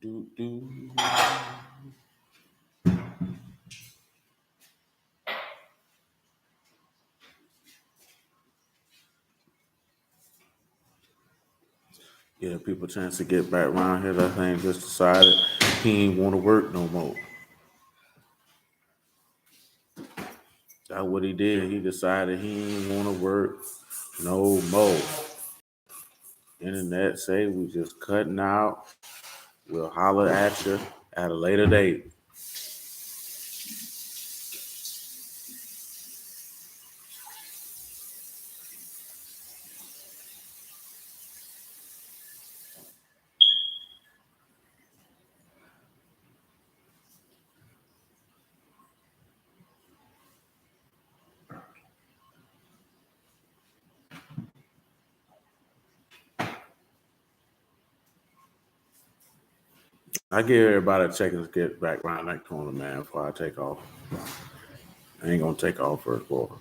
Yeah, people chance to get back around here. That thing just decided he ain't want to work no more. That's what he did. He decided he ain't want to work no more. Internet say we just cutting out. We'll holler at you at a later date. I give everybody a second to get back around that corner, man, before I take off. I ain't gonna take off first quarter.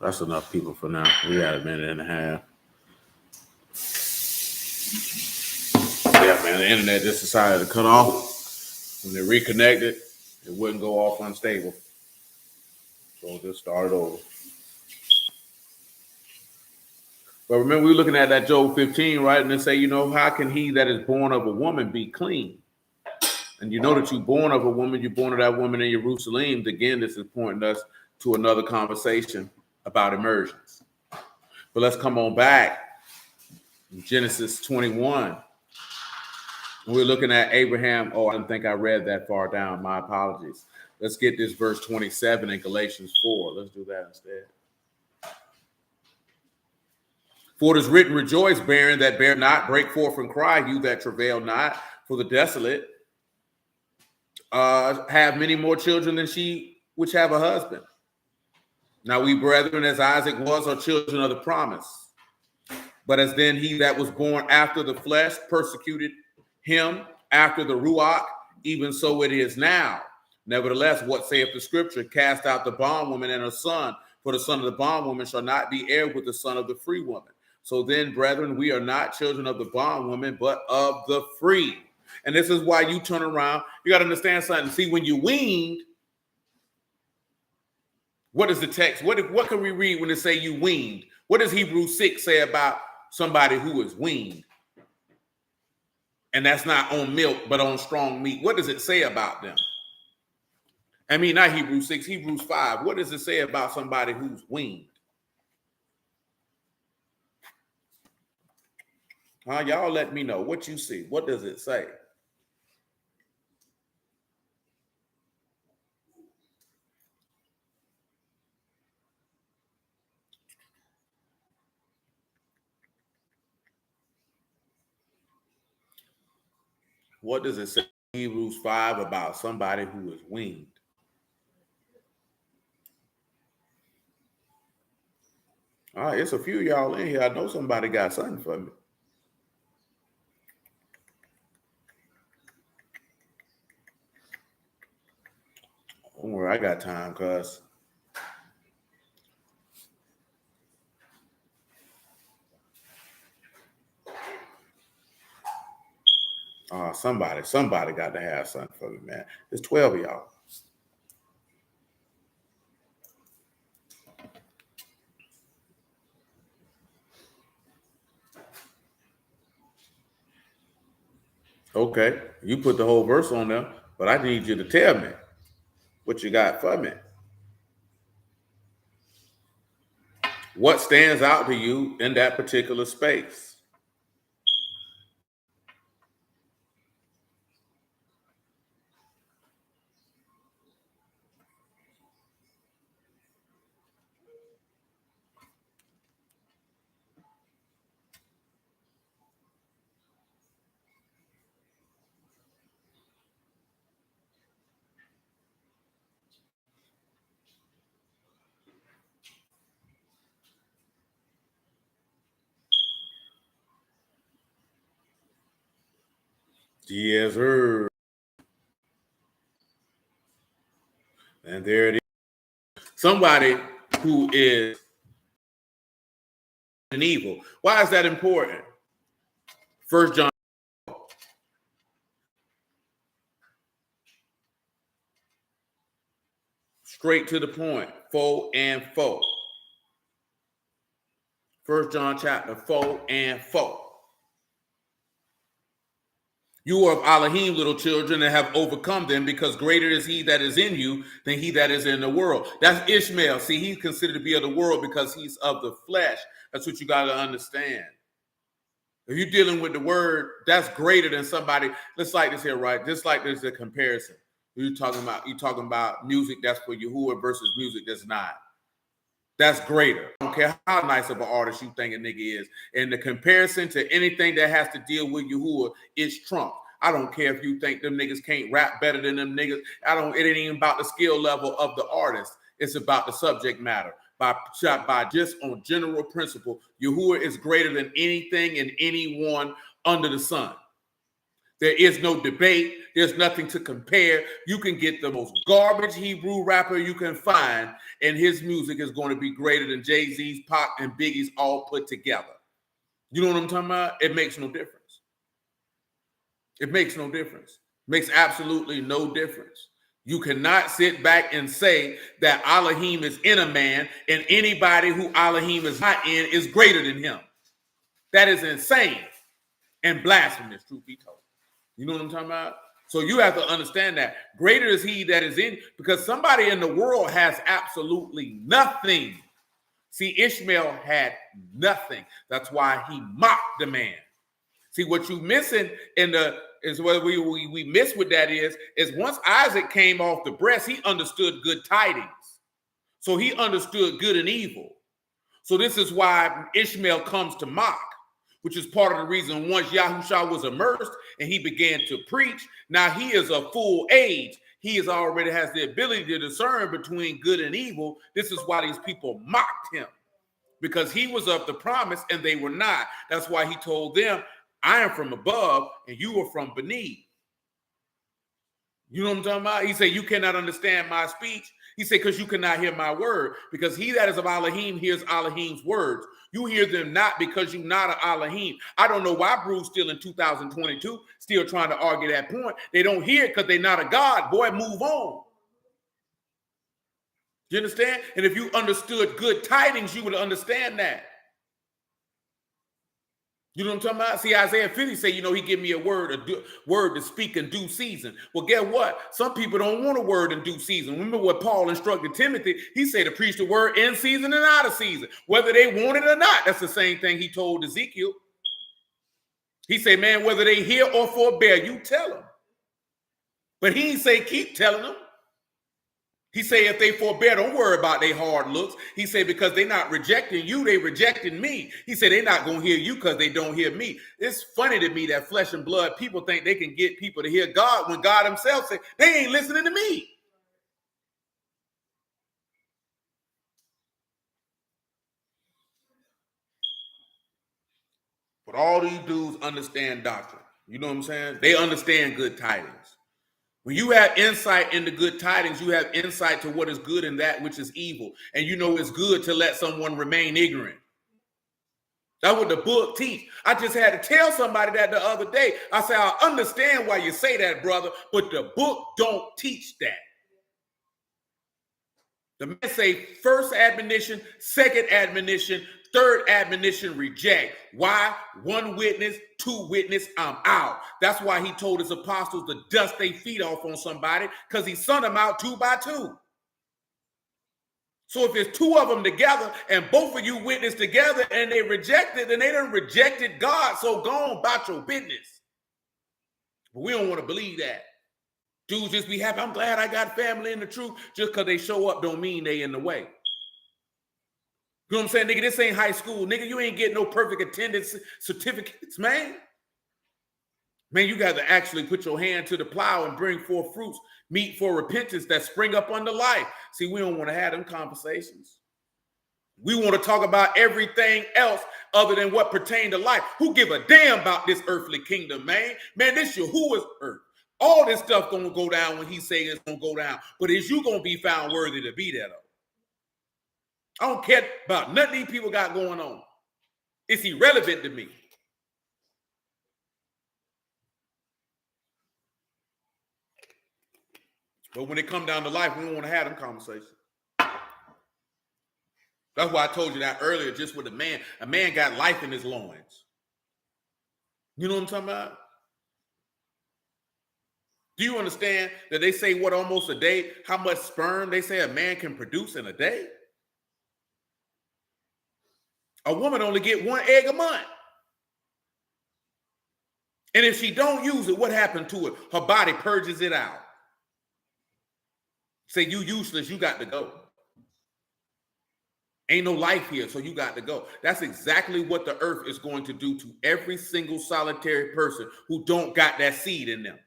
That's enough people for now. We got a minute and a half. Yeah, man, the internet just decided to cut off. When they reconnected, it wouldn't go off unstable. So it just started over. But remember, we were looking at that Job 15, right? And they say, how can he that is born of a woman be clean? And you know that you're born of a woman, you're born of that woman in Jerusalem. Again, this is pointing us to another conversation about immersions. But let's come on back. Genesis 21. We're looking at Abraham. Oh, I didn't think I read that far down. My apologies. Let's get this verse 27 in Galatians 4. Let's do that instead. For it is written, rejoice, barren that bear not, break forth and cry, you that travail not, for the desolate have many more children than she which have a husband. Now we brethren, as Isaac was, are children of the promise. But as then he that was born after the flesh persecuted him after the Ruach, even so it is now. Nevertheless, what saith the scripture? Cast out the bondwoman and her son, for the son of the bondwoman shall not be heir with the son of the free woman. So then, brethren, we are not children of the bondwoman, but of the free. And this is why you turn around. You got to understand something. See, when you weaned, what is the text? What can we read when it say you weaned? What does Hebrews 6 say about somebody who is weaned? And that's not on milk, but on strong meat. What does it say about them? I mean, not Hebrews 6, Hebrews 5. What does it say about somebody who's weaned? Y'all let me know what you see. What does it say? What does it say in Hebrews 5 about somebody who is weaned? All right, it's a few of y'all in here. I know somebody got something for me. Don't worry, I got time, cuz. Somebody got to have something for me, man. There's 12 of y'all. Okay, you put the whole verse on there, but I need you to tell me what you got for me. What stands out to you in that particular space? Yes, sir. And there it is. Somebody who is an evil. Why is that important? First John. Straight to the point. Foe and foe. First John chapter 4 and 4. You are of Elohim, little children, and have overcome them, because greater is he that is in you than he that is in the world. That's Ishmael. See, he's considered to be of the world because he's of the flesh. That's what you got to understand. If you're dealing with the word, that's greater than somebody. Let's like this here, right? Just like there's a comparison. You're talking about music that's for Yahuwah versus music that's not. That's greater. I don't care how nice of an artist you think a nigga is. And the comparison to anything that has to deal with Yahuwah is Trump. I don't care if you think them niggas can't rap better than them niggas. It ain't even about the skill level of the artist. It's about the subject matter. By just on general principle, Yahuwah is greater than anything and anyone under the sun. There is no debate. There's nothing to compare. You can get the most garbage Hebrew rapper you can find, and his music is going to be greater than Jay-Z's, Pop, and Biggie's all put together. You know what I'm talking about? It makes no difference. It makes no difference. Makes absolutely no difference. You cannot sit back and say that Elohim is in a man, and anybody who Elohim is not in is greater than him. That is insane and blasphemous, truth be told. You know what I'm talking about? So you have to understand that greater is he that is in, because somebody in the world has absolutely nothing. See, Ishmael had nothing. That's why he mocked the man. See, what you missing is what we miss with that is once Isaac came off the breast, he understood good tidings. So he understood good and evil. So this is why Ishmael comes to mock, which is part of the reason once Yahushua was immersed and he began to preach, now he is of full age. He already has the ability to discern between good and evil. This is why these people mocked him, because he was of the promise and they were not. That's why he told them, I am from above and you are from beneath. You know what I'm talking about? He said, you cannot understand my speech. He said, because you cannot hear my word, because he that is of Elohim hears Elohim's words. You hear them not because you're not an Elohim. I don't know why Bruce still in 2022 still trying to argue that point. They don't hear it because they're not a God. Boy, move on. You understand? And if you understood good tidings, you would understand that. You know what I'm talking about? See, Isaiah 50 say, he give me a word to speak in due season. Well, guess what? Some people don't want a word in due season. Remember what Paul instructed Timothy? He said to preach the word in season and out of season, whether they want it or not. That's the same thing he told Ezekiel. He said, man, whether they hear or forbear, you tell them. But he didn't say keep telling them. He said, if they forbear, don't worry about their hard looks. He said, because they're not rejecting you, they rejecting me. He said, they're not going to hear you because they don't hear me. It's funny to me that flesh and blood people think they can get people to hear God when God himself said, they ain't listening to me. But all these dudes understand doctrine. You know what I'm saying? They understand good tidings. When you have insight into good tidings, you have insight to what is good and that which is evil. And you know it's good to let someone remain ignorant. That's what the book teach. I just had to tell somebody that the other day. I said, I understand why you say that, brother, but the book don't teach that. The man say first admonition, second admonition, third admonition, reject. Why? One witness, two witness, I'm out. That's why he told his apostles to dust their feet off on somebody, because he sent them out 2 by 2. So if it's 2 of them together and both of you witness together and they rejected, then they done rejected God. So go on about your business. But we don't want to believe that. Dudes just be happy. I'm glad I got family in the truth. Just because they show up don't mean they in the way. You know what I'm saying, nigga? This ain't high school. Nigga, you ain't getting no perfect attendance certificates, man. Man, you got to actually put your hand to the plow and bring forth fruits, meet for repentance that spring up under life. See, we don't want to have them conversations. We want to talk about everything else other than what pertained to life. Who give a damn about this earthly kingdom, man? Man, this Yahuwah's earth. All this stuff gonna go down when he say it's gonna go down. But is you gonna be found worthy to be there, though? I don't care about nothing these people got going on. It's irrelevant to me. But when it come down to life, we don't want to have them conversations. That's why I told you that earlier, just with a man. A man got life in his loins. You know what I'm talking about? Do you understand that they say what almost a day, how much sperm they say a man can produce in a day? A woman only get 1 egg a month. And if she don't use it, what happened to it? Her body purges it out. Say, you useless, you got to go. Ain't no life here, so you got to go. That's exactly what the earth is going to do to every single solitary person who don't got that seed in them.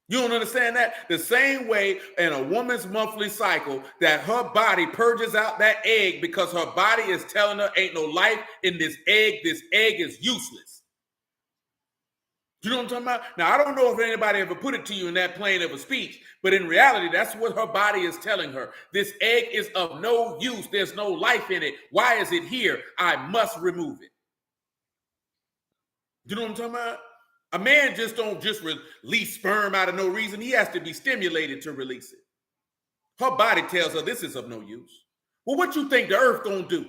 You don't understand that? The same way in a woman's monthly cycle that her body purges out that egg because her body is telling her ain't no life in this egg. This egg is useless. You know what I'm talking about? Now, I don't know if anybody ever put it to you in that plane of a speech, but in reality, that's what her body is telling her. This egg is of no use. There's no life in it. Why is it here? I must remove it. You know what I'm talking about? A man just don't just release sperm out of no reason. He has to be stimulated to release it. Her body tells her this is of no use. Well, what you think the earth gonna do?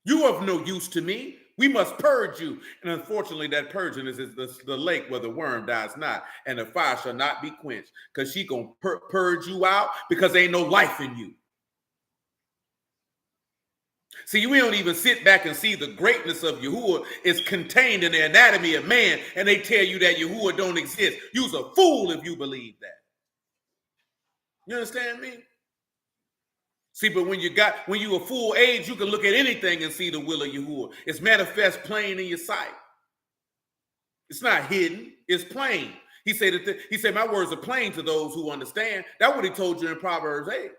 You of no use to me. We must purge you. And unfortunately, that purging is the lake where the worm dies not, and the fire shall not be quenched. Because she gonna purge you out because there ain't no life in you. See, we don't even sit back and see the greatness of Yahuwah is contained in the anatomy of man, and they tell you that Yahuwah don't exist. You's a fool if you believe that. You understand me? See, but when you a full age, you can look at anything and see the will of Yahuwah. It's manifest plain in your sight. It's not hidden, it's plain. He said, my words are plain to those who understand. That's what he told you in Proverbs 8.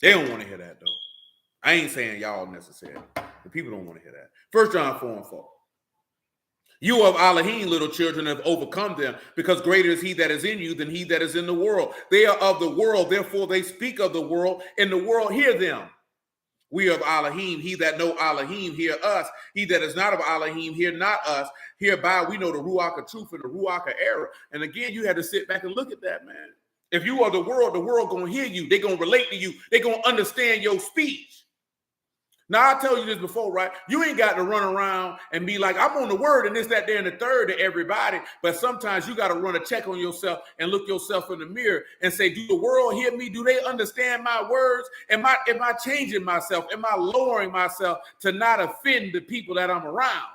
They don't want to hear that, though. I ain't saying y'all necessarily. The people don't want to hear that. 1 John 4:4. You of Elohim, little children, have overcome them, because greater is he that is in you than he that is in the world. They are of the world, therefore they speak of the world, and the world hear them. We of Elohim, he that know Elohim hear us. He that is not of Elohim hear not us. Hereby we know the Ruach of truth and the Ruach of error. And again, you had to sit back and look at that, man. If you are the world going to hear you. They're going to relate to you. They're going to understand your speech. Now, I told you this before, right? You ain't got to run around and be like, I'm on the word and this, that, there, and the third to everybody. But sometimes you got to run a check on yourself and look yourself in the mirror and say, do the world hear me? Do they understand my words? Am I changing myself? Am I lowering myself to not offend the people that I'm around?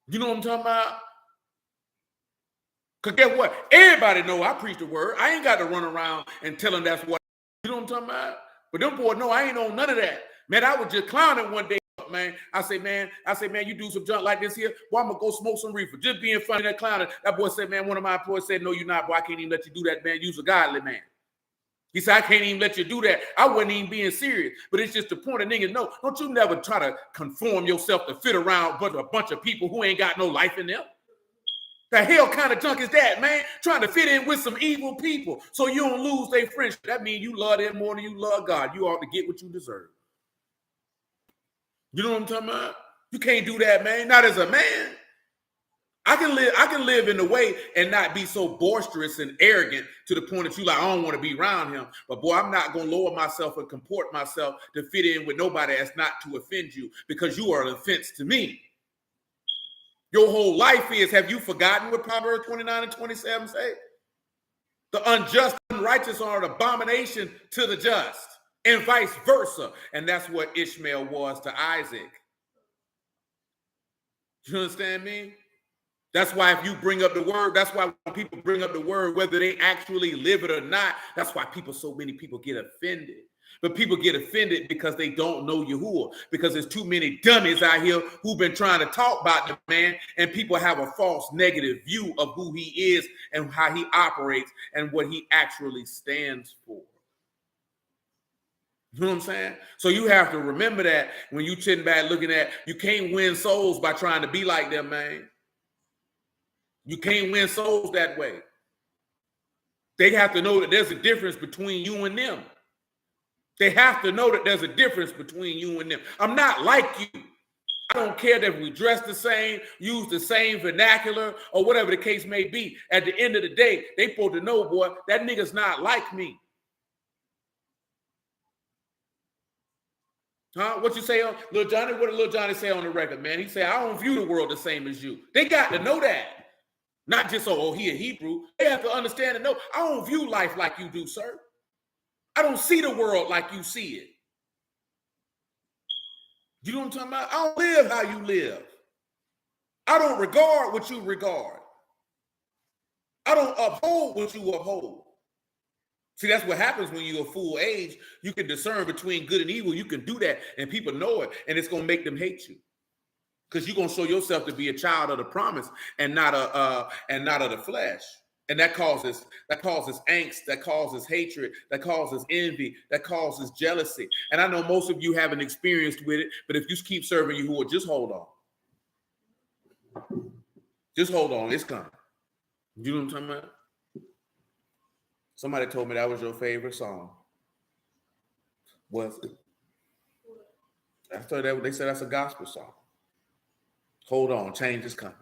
You know what I'm talking about? Because guess what? Everybody know I preach the word. I ain't got to run around and tell them that's what. You know what I'm talking about? But them boys, no, I ain't on none of that. Man, I was just clowning one day, man. I say, man, you do some junk like this here, boy, I'm going to go smoke some reefer. Just being funny, that clowning. That boy said, man, one of my employees said, no, you're not, boy. I can't even let you do that, man. You's a godly man. He said, I can't even let you do that. I wasn't even being serious. But it's just the point of niggas, no, don't you never try to conform yourself to fit around a bunch of people who ain't got no life in them. The hell kind of junk is that, man? Trying to fit in with some evil people so you don't lose their friendship. That means you love them more than you love God. You ought to get what you deserve. You know what I'm talking about? You can't do that, man. Not as a man. I can live in a way and not be so boisterous and arrogant to the point that you like, I don't want to be around him. But boy, I'm not going to lower myself and comport myself to fit in with nobody that's not to offend you, because you are an offense to me. Your whole life is, have you forgotten what Proverbs 29 and 27 say? The unjust and unrighteous are an abomination to the just, and vice versa. And that's what Ishmael was to Isaac. You understand me? That's why if you bring up the word, that's why when people bring up the word, whether they actually live it or not, that's why so many people get offended. But people get offended because they don't know Yahuwah, because there's too many dummies out here who've been trying to talk about the man, and people have a false negative view of who he is and how he operates and what he actually stands for. You know what I'm saying? So you have to remember that when you sitting back looking at, you can't win souls by trying to be like them, man. You can't win souls that way. They have to know that there's a difference between you and them. They have to know that there's a difference between you and them. I'm not like you. I don't care that we dress the same, use the same vernacular, or whatever the case may be. At the end of the day, they supposed to know, boy, that nigga's not like me. Huh? What you say, Lil Johnny? What did Lil Johnny say on the record, man? He said, I don't view the world the same as you. They got to know that. Not just, oh, he a Hebrew. They have to understand and know, I don't view life like you do, sir. I don't see the world like you see it. You know what I'm talking about? I don't live how you live. I don't regard what you regard. I don't uphold what you uphold. See, that's what happens when you're a full age. You can discern between good and evil. You can do that, and people know it, and it's going to make them hate you, because you're going to show yourself to be a child of the promise and not of the flesh. And that causes angst, that causes hatred, that causes envy, that causes jealousy. And I know most of you haven't experienced with it, but if you keep serving Yahuwah, just hold on. Just hold on. It's coming. You know what I'm talking about? Somebody told me that was your favorite song. Was it? I thought they said that's a gospel song. Hold on. Change is coming.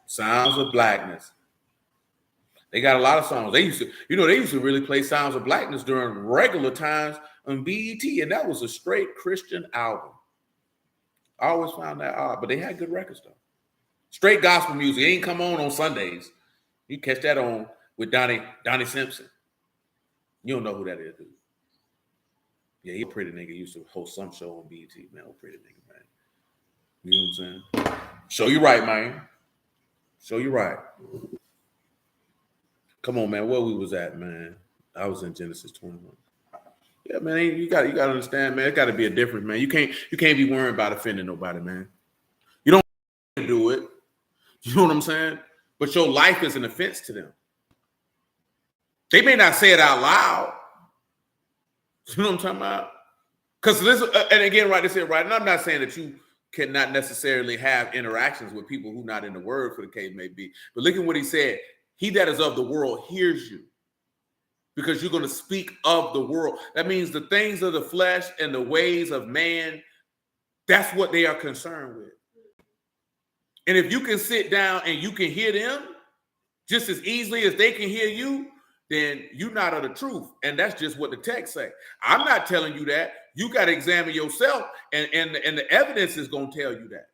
Sounds of Blackness. They got a lot of songs. They used to really play Sounds of Blackness during regular times on BET, and that was a straight Christian album. I always found that odd, but they had good records though. Straight gospel music. It ain't come on Sundays. You catch that on with Donnie Simpson. You don't know who that is, dude. Yeah, he a pretty nigga. He used to host some show on BET, man. Oh, pretty nigga, man. You know what I'm saying? Show you right, man. Show you right. Come on, man. Where we was at, man? I was in Genesis 21. Yeah, man. You got to understand, man. It got to be a difference, man. You can't be worried about offending nobody, man. You don't do it. You know what I'm saying? But your life is an offense to them. They may not say it out loud. You know what I'm talking about? Because this, and again, right, this is right. And I'm not saying that you cannot necessarily have interactions with people who not in the word, for the case may be. But look at what he said. He that is of the world hears you, because you're going to speak of the world. That means the things of the flesh and the ways of man, that's what they are concerned with. And if you can sit down and you can hear them just as easily as they can hear you, then you're not of the truth. And that's just what the text say. I'm not telling you that. You got to examine yourself, and the evidence is going to tell you that.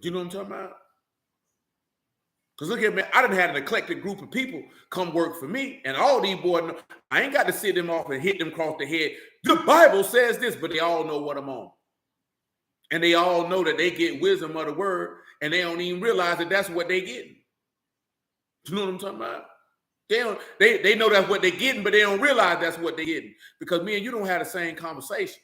You know what I'm talking about? Because look at me, I done had an eclectic group of people come work for me, and all these boys know, I ain't got to sit them off and hit them across the head. The Bible says this, but they all know what I'm on. And they all know that they get wisdom of the word, and they don't even realize that that's what they getting. You know what I'm talking about? They know that's what they're getting, but they don't realize that's what they're getting. Because me and you don't have the same conversation.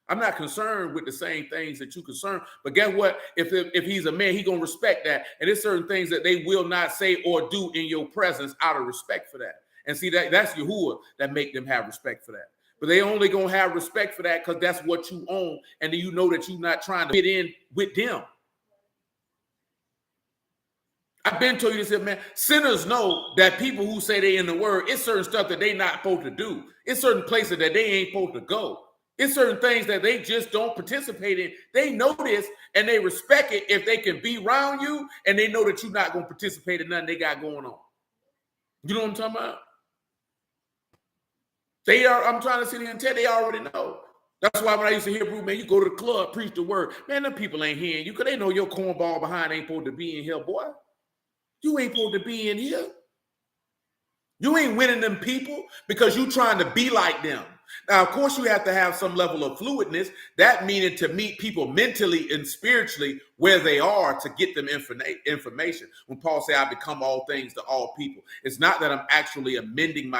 I'm not concerned with the same things that you concern. But guess what? If he's a man, he's going to respect that. And there's certain things that they will not say or do in your presence out of respect for that. And see, that's Yahuwah that make them have respect for that. But they only going to have respect for that because that's what you own. And then you know that you're not trying to fit in with them. I've been told you this, man. Sinners know that people who say they in the word, it's certain stuff that they not supposed to do. It's certain places that they ain't supposed to go. It's certain things that they just don't participate in. They know this and they respect it if they can be around you and they know that you're not going to participate in nothing they got going on. You know what I'm talking about? I'm trying to sit here and tell they already know. That's why when I used to hear, man, you go to the club, preach the word. Man, them people ain't hearing you because they know your cornball behind ain't supposed to be in here, boy. You ain't supposed to be in here. You ain't winning them people because you trying to be like them. Now, of course, you have to have some level of fluidness. That meaning to meet people mentally and spiritually where they are to get them information. When Paul said, I become all things to all people, it's not that I'm actually amending my